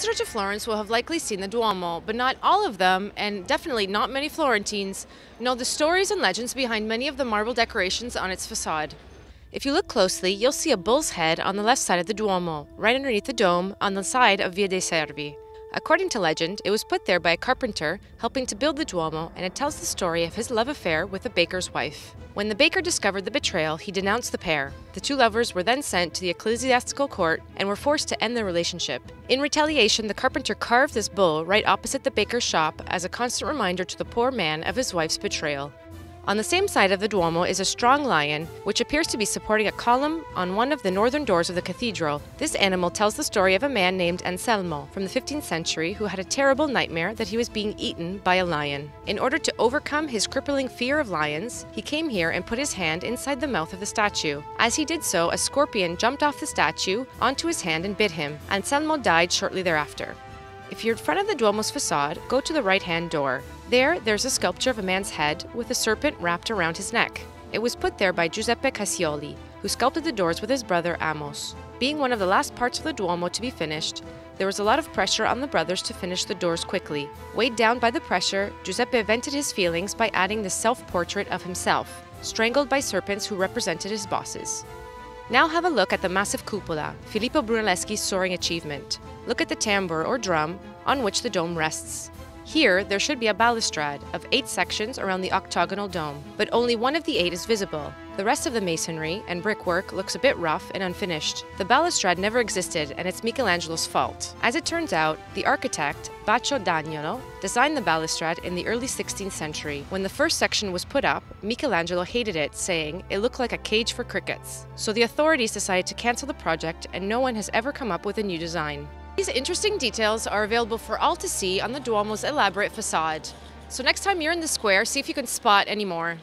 visitor to Florence will have likely seen the Duomo, but not all of them, and definitely not many Florentines, know the stories and legends behind many of the marble decorations on its facade. If you look closely, you'll see a bull's head on the left side of the Duomo, right underneath the dome, on the side of Via dei Servi. According to legend, it was put there by a carpenter helping to build the Duomo, and it tells the story of his love affair with a baker's wife. When the baker discovered the betrayal, he denounced the pair. The two lovers were then sent to the ecclesiastical court and were forced to end their relationship. In retaliation, the carpenter carved this bull right opposite the baker's shop as a constant reminder to the poor man of his wife's betrayal. On the same side of the Duomo is a strong lion, which appears to be supporting a column on one of the northern doors of the cathedral. This animal tells the story of a man named Anselmo from the 15th century who had a terrible nightmare that he was being eaten by a lion. In order to overcome his crippling fear of lions, he came here and put his hand inside the mouth of the statue. As he did so, a scorpion jumped off the statue onto his hand and bit him. Anselmo died shortly thereafter. If you're in front of the Duomo's facade, go to the right-hand door. There's a sculpture of a man's head with a serpent wrapped around his neck. It was put there by Giuseppe Cassioli, who sculpted the doors with his brother Amos. Being one of the last parts of the Duomo to be finished, there was a lot of pressure on the brothers to finish the doors quickly. Weighed down by the pressure, Giuseppe vented his feelings by adding the self-portrait of himself, strangled by serpents who represented his bosses. Now have a look at the massive cupola, Filippo Brunelleschi's soaring achievement. Look at the tambour or drum on which the dome rests. Here, there should be a balustrade of 8 sections around the octagonal dome, but only one of the 8 is visible. The rest of the masonry and brickwork looks a bit rough and unfinished. The balustrade never existed, and it's Michelangelo's fault. As it turns out, the architect, Baccio d'Agnolo, designed the balustrade in the early 16th century. When the first section was put up, Michelangelo hated it, saying it looked like a cage for crickets. So the authorities decided to cancel the project, and no one has ever come up with a new design. These interesting details are available for all to see on the Duomo's elaborate facade. So next time you're in the square, see if you can spot any more.